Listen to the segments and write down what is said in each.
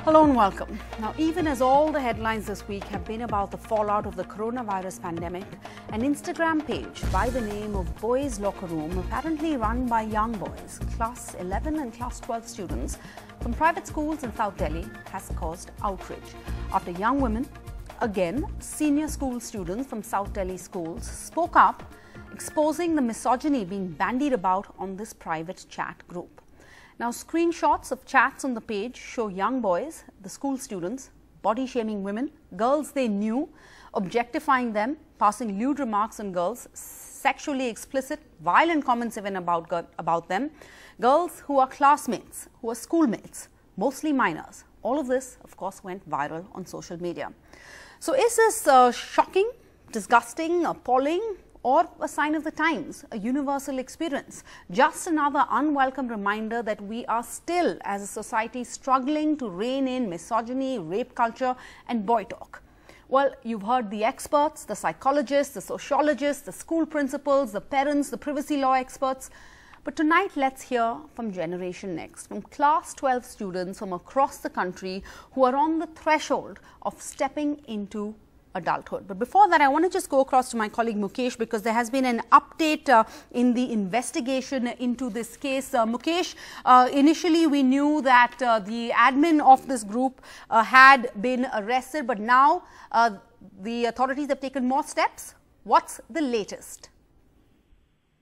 Hello and welcome. Now, even as all the headlines this week have been about the fallout of the coronavirus pandemic, an Instagram page by the name of Bois Locker Room, apparently run by young boys, class 11 and class 12 students from private schools in South Delhi, has caused outrage after young women, again senior school students from South Delhi schools, spoke up, exposing the misogyny being bandied about on this private chat group. Now, screenshots of chats on the page show young boys, the school students, body shaming women, girls they knew, objectifying them, passing lewd remarks on girls, sexually explicit, violent comments even about them, girls who are classmates, who are schoolmates, mostly minors. All of this, of course, went viral on social media. So is this shocking, disgusting, appalling, or a sign of the times, a universal experience? Just another unwelcome reminder that we are still, as a society, struggling to rein in misogyny, rape culture and boy talk. Well, you've heard the experts, the psychologists, the sociologists, the school principals, the parents, the privacy law experts. But tonight, let's hear from Generation Next, from class 12 students from across the country who are on the threshold of stepping into adulthood. But before that, I want to just go across to my colleague Mukesh, because there has been an update in the investigation into this case. Mukesh, initially we knew that the admin of this group had been arrested, but now the authorities have taken more steps. What's the latest?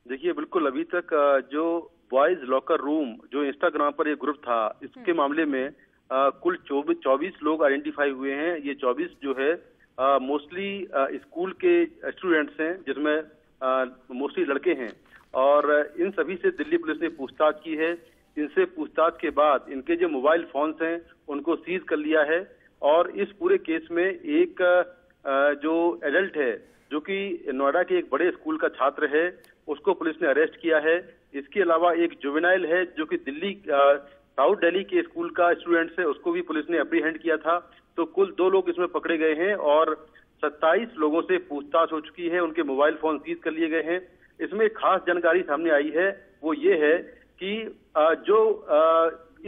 देखिए, बिल्कुल अभी तक जो boys locker room जो Instagram पर ये group था, इसके मामले में कुल 24 लोग आइडेंटिफाई हुए हैं। ये 24 जो है मोस्टली स्कूल के स्टूडेंट्स हैं, जिसमें मोस्टली लड़के हैं, और इन सभी से दिल्ली पुलिस ने पूछताछ की है। इनसे पूछताछ के बाद इनके जो मोबाइल फोन्स हैं उनको सीज कर लिया है, और इस पूरे केस में एक जो एडल्ट है, जो कि नोएडा के एक बड़े स्कूल का छात्र है, उसको पुलिस ने अरेस्ट किया है। इसके अलावा एक जुवेनाइल है जो कि दिल्ली साउथ दिल्ली के स्कूल का स्टूडेंट्स है, उसको भी पुलिस ने अप्रीहेंड किया था। तो कुल 2 लोग इसमें पकड़े गए हैं और 27 लोगों से पूछताछ हो चुकी है, उनके मोबाइल फोन सीज कर लिए गए हैं। इसमें एक खास जानकारी सामने आई है, वो ये है कि जो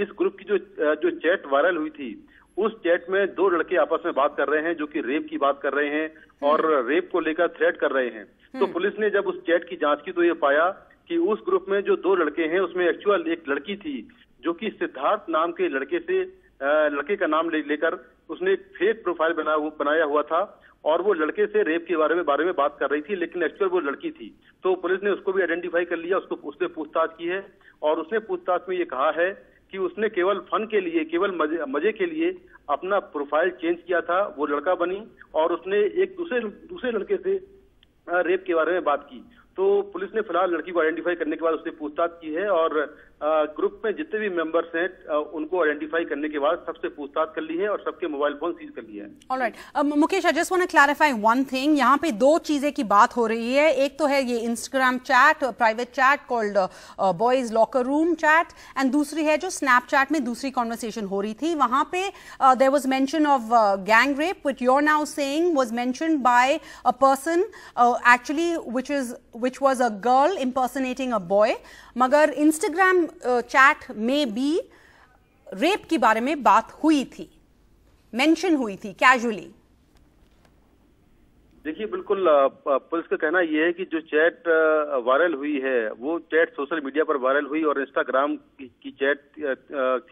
इस ग्रुप की जो चैट वायरल हुई थी, उस चैट में 2 लड़के आपस में बात कर रहे हैं, जो कि रेप की बात कर रहे हैं और रेप को लेकर थ्रेट कर रहे हैं। तो पुलिस ने जब उस चैट की जांच की तो ये पाया कि उस ग्रुप में जो 2 लड़के हैं, उसमें एक्चुअल एक लड़की थी, जो कि सिद्धार्थ नाम के लड़के का नाम लेकर उसने एक फेक प्रोफाइल बनाया हुआ था, और वो लड़के से रेप के बारे में बात कर रही थी, लेकिन एक्चुअल वो लड़की थी। तो पुलिस ने उसको भी आइडेंटिफाई कर लिया, उसने पूछताछ की है, और उसने पूछताछ में ये कहा है कि उसने केवल फन के लिए, केवल मजे के लिए अपना प्रोफाइल चेंज किया था, वो लड़का बनी, और उसने एक दूसरे लड़के से रेप के बारे में बात की। तो पुलिस ने फिलहाल लड़की को आइडेंटिफाई करने के बाद उससे पूछताछ की है, और ग्रुप में जितने भी मेंबर्स हैं उनको आइडेंटिफाई करने के बाद सबसे पूछताछ कर ली है और सबके मोबाइल फोन सीज कर लिए हैं। Alright, Mukesh, I just want to clarify one thing. यहाँ पे 2 चीजें की बात हो रही है। एक तो है ये Instagram chat, private chat called boys locker room chat, and दूसरी है जो स्नैपचैट में दूसरी कॉन्वर्सेशन हो रही थी। वहां पे there was mention of gang rape, which you are now saying was mentioned by a person actually which was a girl impersonating a boy, मगर इंस्टाग्राम चैट में भी रेप के बारे में बात हुई थी, मेंशन हुई थी कैजुअली। देखिए, बिल्कुल पुलिस का कहना यह है कि जो चैट वायरल हुई है, वो चैट सोशल मीडिया पर वायरल हुई और इंस्टाग्राम की चैट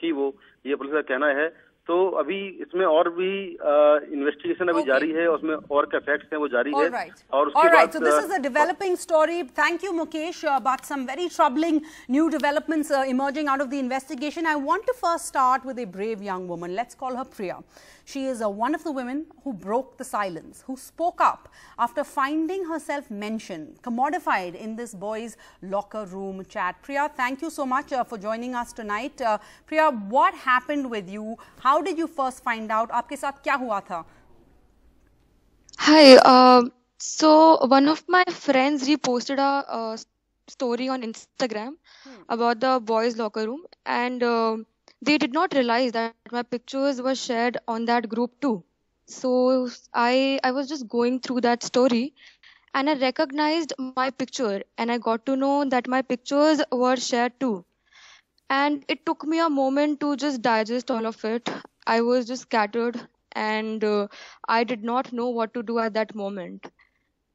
थी वो, ये पुलिस का कहना है। तो अभी इसमें और भी इन्वेस्टिगेशन अभी जारी है, उसमें और क्या फैक्ट्स हैं वो जारी है। और उसके बाद so this is a developing story. Thank you, Mukesh, but some very troubling new developments emerging out of the investigation. I want to first start with a brave young woman. Let's call her Priya. She is one of the women who broke the silence, who spoke up after finding herself mentioned, commodified in this boys' locker room chat. Priya, thank you so much for joining us tonight. Priya, what happened with you? How did you first find out? आपके साथ क्या हुआ था? Hi, so one of my friends reposted a story on Instagram about the boys' locker room, and they did not realize that my pictures were shared on that group too. So I was just going through that story, and I recognized my picture, and I got to know that my pictures were shared too. And it took me a moment to just digest all of it. I was just scattered, and I did not know what to do at that moment.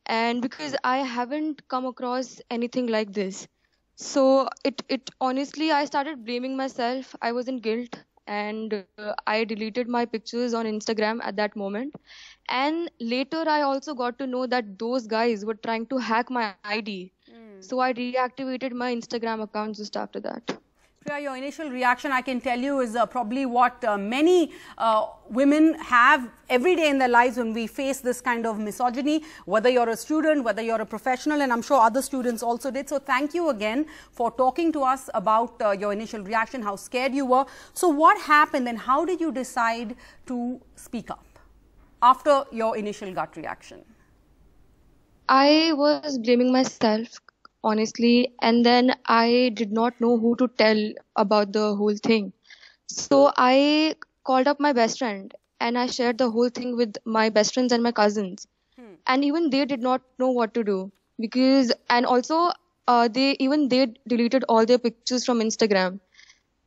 And because I haven't come across anything like this, so it honestly, I started blaming myself. I was in guilt, and I deleted my pictures on Instagram at that moment. And later I also got to know that those guys were trying to hack my ID. So I reactivated my Instagram account just after that. Priya, your initial reaction, I can tell you, is probably what many women have every day in their lives when we face this kind of misogyny, whether you're a student, whether you're a professional, and I'm sure other students also did. So thank you again for talking to us about your initial reaction, how scared you were. So what happened and how did you decide to speak up after your initial gut reaction? I was blaming myself, honestly, and then I did not know who to tell about the whole thing. So I called up my best friend and I shared the whole thing with my best friends and my cousins. And even they did not know what to do, because, and also they deleted all their pictures from Instagram.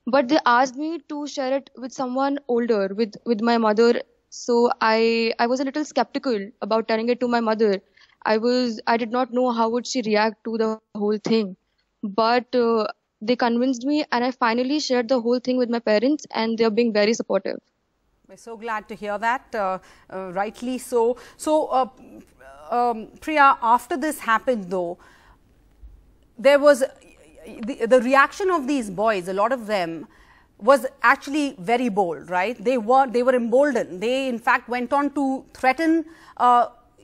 But they asked me to share it with someone older, with my mother. So I was a little skeptical about telling it to my mother. I did not know how would she react to the whole thing. But they convinced me, and I finally shared the whole thing with my parents, and they're being very supportive. We're so glad to hear that, rightly so. So, Priya, after this happened though, there was the reaction of these boys, a lot of them, was actually very bold, right? They were emboldened. They in fact went on to threaten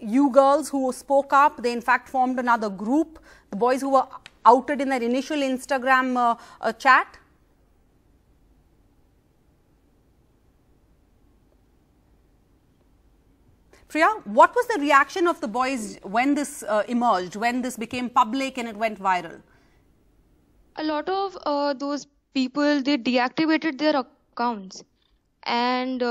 you girls who spoke up. They in fact formed another group, the boys who were outed in their initial Instagram chat. Priya, what was the reaction of the boys when this emerged, when this became public and it went viral? A lot of those people, they deactivated their accounts, and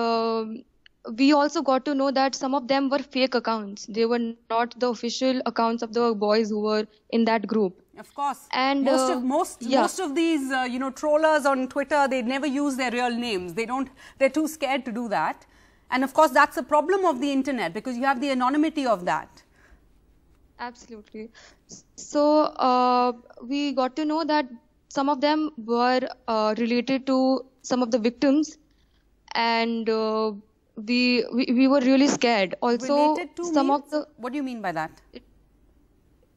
we also got to know that some of them were fake accounts. They were not the official accounts of the boys who were in that group. Of course. And most of these trollers on Twitter, they never use their real names. They're too scared to do that. And of course that's a problem of the internet, because you have the anonymity of that. Absolutely. So we got to know that some of them were related to some of the victims, and we were really scared. Also, related to some means? of the, what do you mean by that?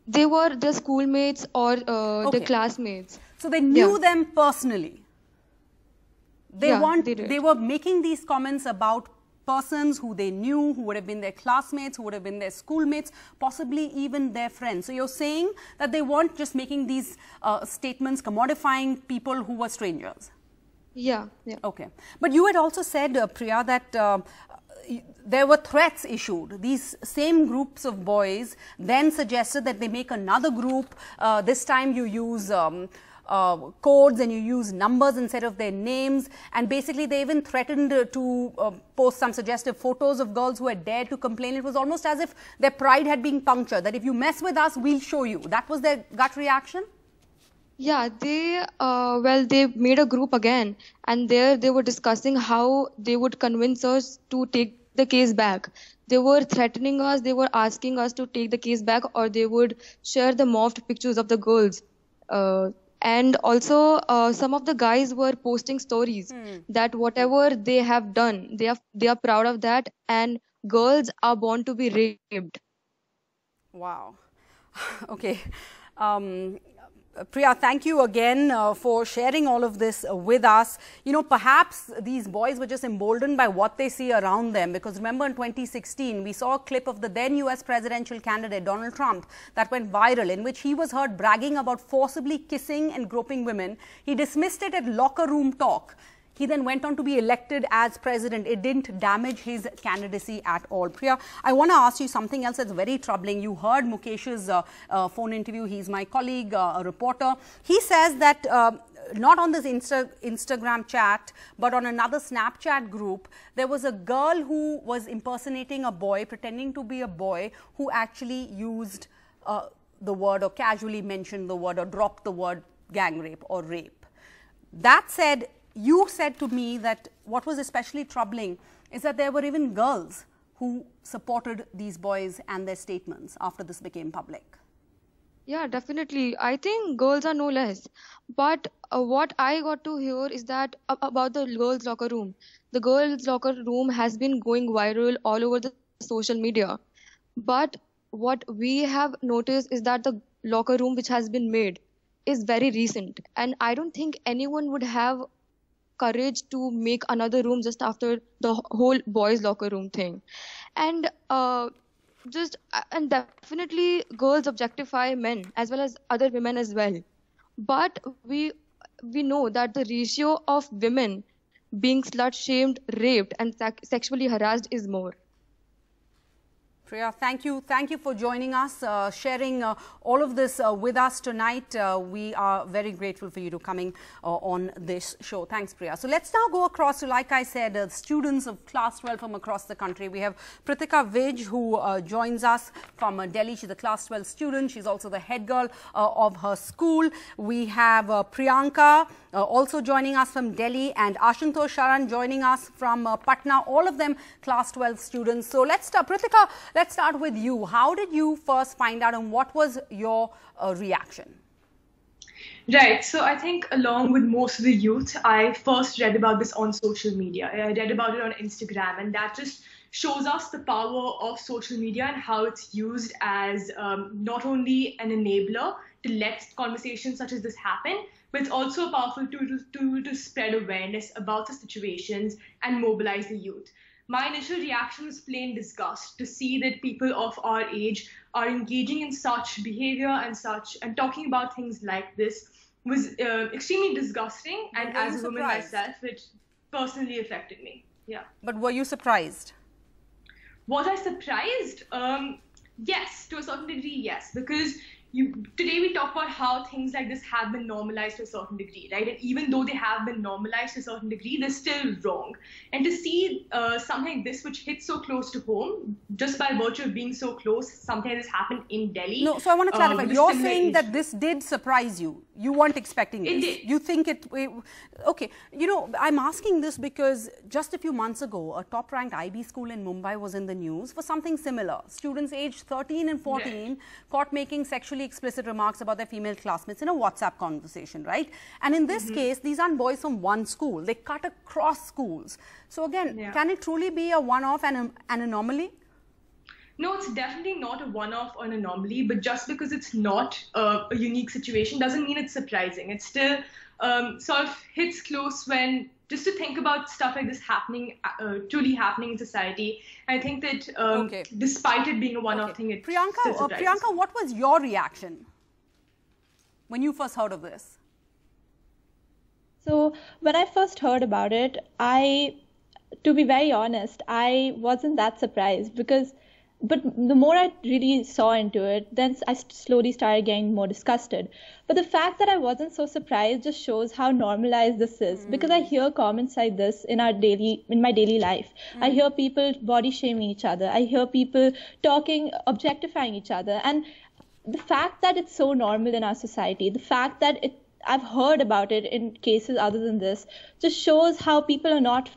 They were their schoolmates or their classmates. So they knew them personally. They were making these comments about persons who they knew, who would have been their classmates, who would have been their schoolmates, possibly even their friends. So you're saying that they weren't just making these statements, commodifying people who were strangers. Yeah. Okay. But you had also said, Priya, that there were threats issued. These same groups of boys then suggested that they make another group. This time you use codes and you use numbers instead of their names, and basically they even threatened to post some suggestive photos of girls who had dared to complain. It was almost as if their pride had been punctured, that if you mess with us, we'll show you. That was their gut reaction? Yeah, they made a group again, and there they were discussing how they would convince us to take the case back. They were threatening us, they were asking us to take the case back, or they would share the morphed pictures of the girls. And also some of the guys were posting stories that whatever they have done, they are proud of that, and girls are born to be raped. Wow. Okay. Priya, thank you again for sharing all of this with us. You know, perhaps these boys were just emboldened by what they see around them, because remember in 2016, we saw a clip of the then US presidential candidate Donald Trump that went viral, in which he was heard bragging about forcibly kissing and groping women. He dismissed it as locker room talk. He then went on to be elected as president. It didn't damage his candidacy at all. Priya, I want to ask you something else that's very troubling. You heard Mukesh's phone interview. He's my colleague, a reporter. He says that not on this Instagram chat, but on another Snapchat group, there was a girl who was impersonating a boy, pretending to be a boy, who actually used the word, or casually mentioned the word, or dropped the word gang rape or rape. That said, you said to me that what was especially troubling is that there were even girls who supported these boys and their statements after this became public. Yeah, definitely. I think girls are no less. But what I got to hear is that about the girls' locker room. The girls' locker room has been going viral all over the social media. But what we have noticed is that the locker room which has been made is very recent. And I don't think anyone would have courage to make another room just after the whole boys' locker room thing. And and definitely girls objectify men as well as other women as well, but we know that the ratio of women being slut shamed, raped and sexually harassed is more. Priya, thank you for joining us, sharing all of this with us tonight. We are very grateful for you to coming on this show. Thanks, Priya. So let's now go across to, like I said, students of class 12 from across the country. We have Pritika Vij, who joins us from Delhi. She's a class 12 student. She's also the head girl of her school. We have Priyanka also joining us from Delhi, and Ashutosh Sharan joining us from Patna. All of them class 12 students. So let's start, Pritika. Let's start with you. How did you first find out, and what was your reaction? Right. So I think along with most of the youth, I first read about this on social media. I read about it on Instagram, and that just shows us the power of social media and how it's used as not only an enabler to let conversations such as this happen, but it's also a powerful tool to spread awareness about the situations and mobilize the youth. My initial reaction was plain disgust to see that people of our age are engaging in such behavior and talking about things like this was extremely disgusting. And as a woman myself, it personally affected me. Yeah. But were you surprised? Was I surprised? Yes, to a certain degree, yes, because today we talk about how things like this have been normalized to a certain degree, right? And even though they have been normalized to a certain degree, they're still wrong. And to see something like this, which hits so close to home, just by virtue of being so close, something like this happened in Delhi. No, so I want to clarify. You're saying that this did surprise you. You weren't expecting this. It did. You think it... Okay. You know, I'm asking this because just a few months ago, a top-ranked IB school in Mumbai was in the news for something similar. Students aged 13 and 14 caught making sexually explicit remarks about their female classmates in a WhatsApp conversation, right? And in this case, these aren't boys from one school. They cut across schools. So again, can it truly be a one-off and an anomaly? No, it's definitely not a one-off or an anomaly, but just because it's not a unique situation doesn't mean it's surprising. It still sort of hits close when just to think about stuff like this happening, truly happening in society. I think that despite it being a one-off thing, it's still surprising. Priyanka, what was your reaction when you first heard of this? So when I first heard about it, to be very honest, I wasn't that surprised but the more I really saw into it, then I slowly started getting more disgusted. But the fact that I wasn't so surprised just shows how normalized this is. Because I hear comments like this in my daily life. I hear people body shaming each other. I hear people objectifying each other. And the fact that it's so normal in our society, the fact that I've heard about it in cases other than this, just shows how people are not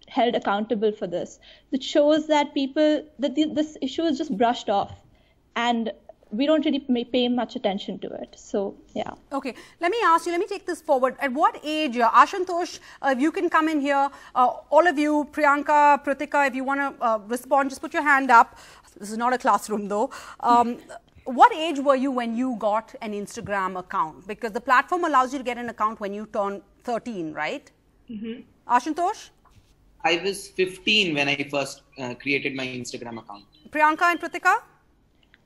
held accountable for this. It shows that this issue is just brushed off and we don't really pay much attention to it. So, yeah. Okay, let me take this forward. At what age, Ashutosh, if you can come in here, all of you, Priyanka, Pritika, if you want to respond, just put your hand up. This is not a classroom though. What age were you when you got an Instagram account? Because the platform allows you to get an account when you turn 13, right? Ashutosh? I was 15 when I first created my Instagram account. Priyanka and Pritika?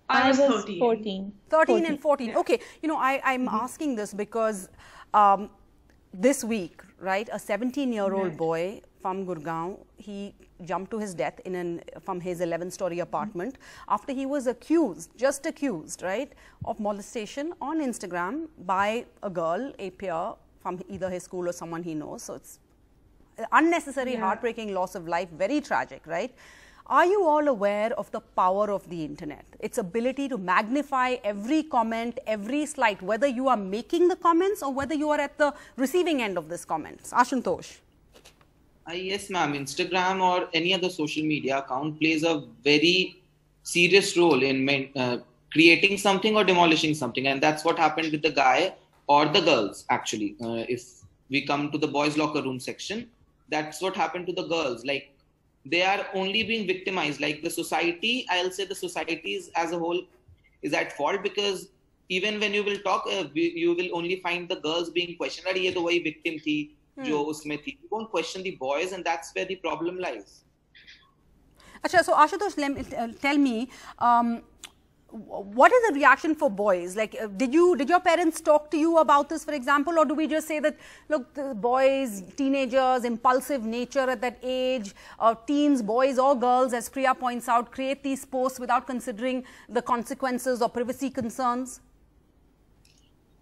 I was 14. 13 and 14. Yeah. Okay. You know, I'm asking this because this week, right, a 17-year-old boy from Gurgaon, he jumped to his death from his 11-story apartment after he was just accused, right, of molestation on Instagram by a girl, a peer from either his school or someone he knows. So it's unnecessary, heartbreaking loss of life, very tragic, right? Are you all aware of the power of the internet? Its ability to magnify every comment, every slight, whether you are making the comments or whether you are at the receiving end of this comments. Ashutosh. Yes, ma'am. Instagram or any other social media account plays a very serious role in creating something or demolishing something. And that's what happened with the guy or the girls, actually. If we come to the boys' locker room section, that's what happened to the girls. Like, they are only being victimized. Like, the society, I'll say the society is, as a whole is at fault, because even when you will talk, you will only find the girls being questioned. "Arey, ye to wahi victim thi, jo usme thi." You won't question the boys, and that's where the problem lies. Achha, so Ashutosh, tell me, what is the reaction for boys? Like, did your parents talk to you about this, for example, or do we just say that, look, the boys, teenagers, impulsive nature at that age, teens, boys or girls, as Priya points out, create these posts without considering the consequences or privacy concerns?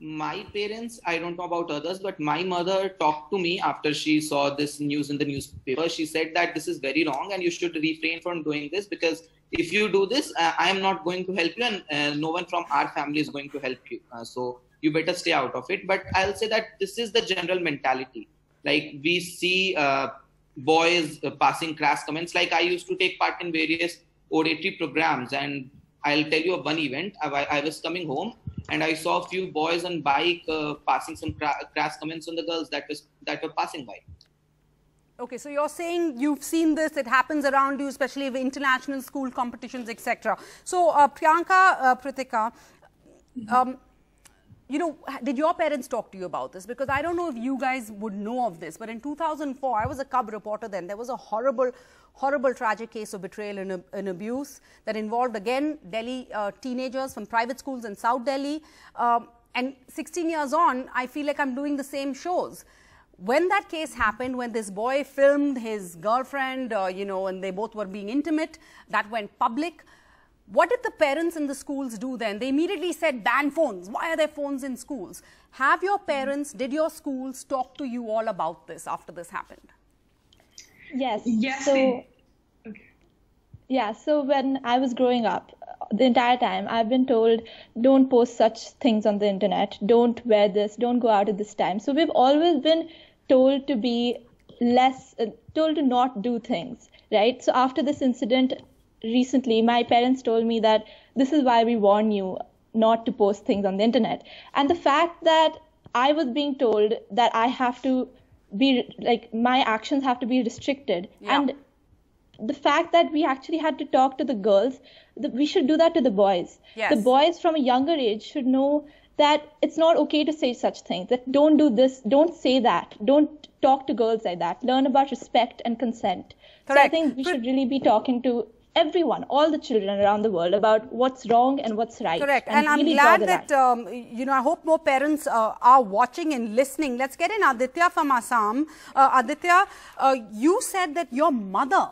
My parents, I don't know about others, but my mother talked to me after she saw this news in the newspaper. She said that this is very wrong and you should refrain from doing this, because if you do this, I am not going to help you, and no one from our family is going to help you. So you better stay out of it. But I'll say that this is the general mentality. Like, we see boys passing crass comments. Like, I used to take part in various oratory programs, and I'll tell you of one event. I was coming home, and I saw a few boys on bike passing some crass comments on the girls that were passing by. Okay, so you're saying you've seen this, it happens around you, especially with international school competitions, etc. So, Priyanka, Pritika, you know, did your parents talk to you about this? Because I don't know if you guys would know of this, but in 2004, I was a cub reporter then. There was a horrible, tragic case of betrayal and abuse that involved, again, Delhi teenagers from private schools in South Delhi. And 16 years on, I feel like I'm doing the same shows. When that case happened, when this boy filmed his girlfriend, you know, and they both were being intimate, that went public. What did the parents in the schools do then? They immediately said, ban phones. Why are there phones in schools? Have your parents, did your schools talk to you all about this after this happened? Yes. Yes. So, yeah, so when I was growing up, the entire time I've been told, don't post such things on the internet, don't wear this, don't go out at this time. So we've always been told to be told to not do things, right? So after this incident recently, my parents told me that this is why we warn you not to post things on the internet. And the fact that I was being told that I have to be, like, my actions have to be restricted. Yeah. And the fact that we actually had to talk to the girls, we should do that to the boys. Yes. The boys from a younger age should know that it's not okay to say such things, that don't do this, don't say that, don't talk to girls like that, learn about respect and consent. Correct. So I think we should really be talking to everyone, all the children around the world, about what's wrong and what's right. Correct. And I'm really glad that, you know, I hope more parents are watching and listening. Let's get in Aditya from Assam. Aditya, you said that your mother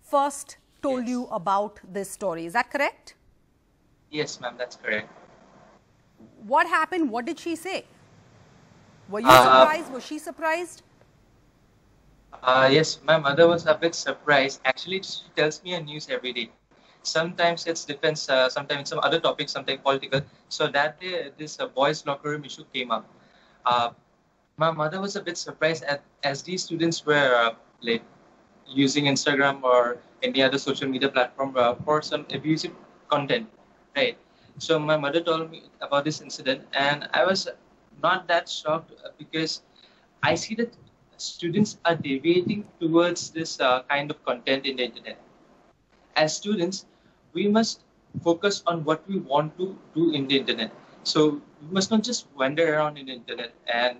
first told you about this story. Is that correct? Yes, ma'am, that's correct. What happened? What did she say? Were you surprised? Was she surprised? Yes, my mother was a bit surprised. Actually, she tells me a news every day. Sometimes it's defense, sometimes some other topics, sometimes political. So that day, this boys' locker room issue came up. My mother was a bit surprised as these students were like using Instagram or any other social media platform for some abusive content, right? So my mother told me about this incident, and I was not that shocked because I see that students are deviating towards this kind of content in the internet. As students, we must focus on what we want to do in the internet. So we must not just wander around in the internet. And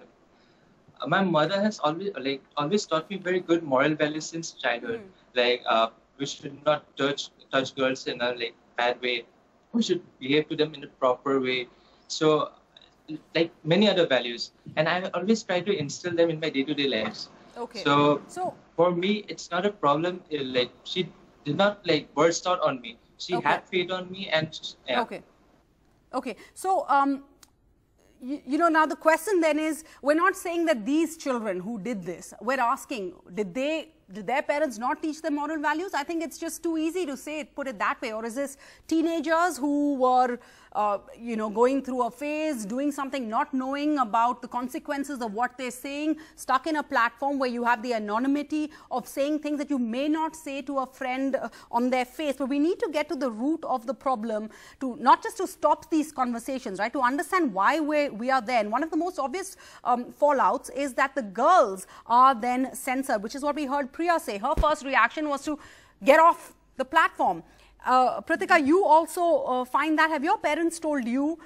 my mother has always taught me very good moral values since childhood. Like we should not touch girls in a bad way. We should behave to them in a proper way. So like many other values, and I always try to instill them in my day-to-day lives. Okay. So for me, it's not a problem. Like she did not burst out on me. She had faith on me, and yeah. Okay. So you know, now the question then is, we're not saying that these children who did this, we're asking, did they did their parents not teach them moral values? I think it's just too easy to say it, put it that way. Or is this teenagers who were, you know, going through a phase, doing something, not knowing about the consequences of what they're saying, stuck in a platform where you have the anonymity of saying things that you may not say to a friend on their face. But we need to get to the root of the problem, to not just to stop these conversations, right, to understand why we are there. And one of the most obvious fallouts is that the girls are then censored, which is what we heard Priya say. Her first reaction was to get off the platform. Pratika, you also find that. Have your parents told you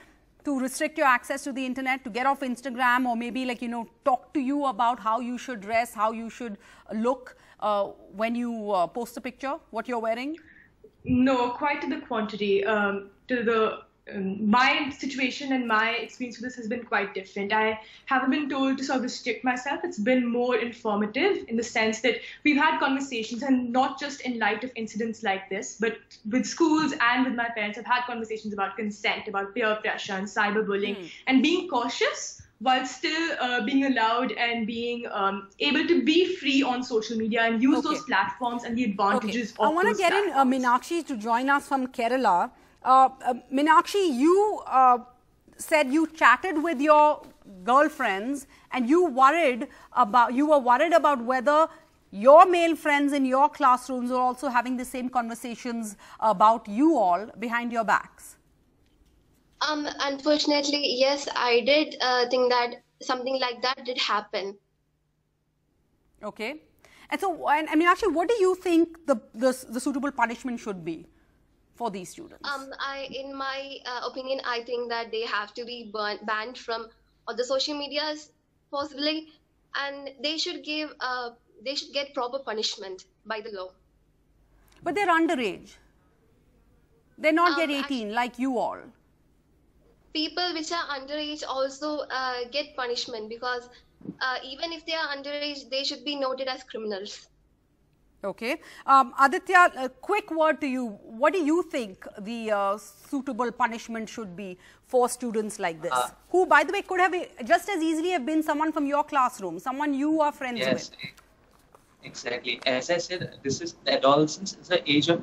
to restrict your access to the internet, to get off Instagram, or maybe, like, you know, talk to you about how you should dress, how you should look when you post a picture, what you're wearing? No, quite to the contrary. My situation and my experience with this has been quite different. I haven't been told to sort of restrict myself. It's been more informative in the sense that we've had conversations, and not just in light of incidents like this, but with schools and with my parents. I've had conversations about consent, about peer pressure and cyberbullying, and being cautious while still being allowed and being able to be free on social media and use those platforms and the advantages of those I want to get platforms. in Meenakshi to join us from Kerala. Meenakshi, you said you chatted with your girlfriends and you were worried about whether your male friends in your classrooms were also having the same conversations about you all behind your backs. Unfortunately, yes, I did think that something like that did happen. Okay. And so, I mean, actually, what do you think the suitable punishment should be for these students? In my opinion, I think that they have to be banned from all the social medias, possibly, and they should get proper punishment by the law. But they're underage. They're not yet 18 like you all. People which are underage also get punishment, because even if they are underage, they should be noted as criminals. Okay. Aditya, a quick word to you. What do you think the suitable punishment should be for students like this? Who, by the way, could have just as easily have been someone from your classroom, someone you are friends with. Yes, exactly. As I said, this is adolescence. It's the age of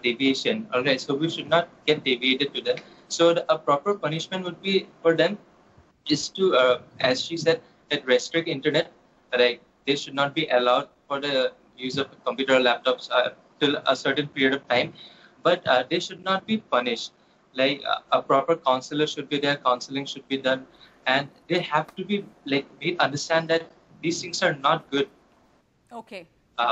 deviation. All right. So we should not get deviated to them. So a proper punishment would be for them is to, as she said, that restrict internet. Like, they should not be allowed for the use of computer or laptops till a certain period of time, but they should not be punished. Like, a proper counselor should be there, counseling should be done, and they have to be like made understand that these things are not good. Okay.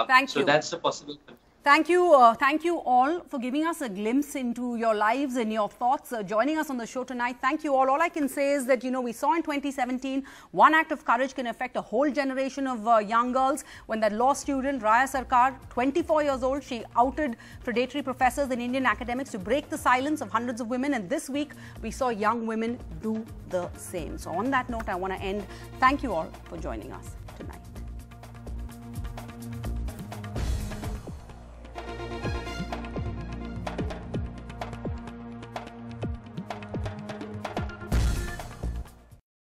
Thank you. So that's a possible. Thank you all for giving us a glimpse into your lives and your thoughts, joining us on the show tonight. Thank you all. All I can say is that, you know, we saw in 2017, one act of courage can affect a whole generation of young girls. When that law student, Raya Sarkar, 24 years old, she outed predatory professors in Indian academics to break the silence of hundreds of women. And this week, we saw young women do the same. So on that note, I want to end. Thank you all for joining us tonight.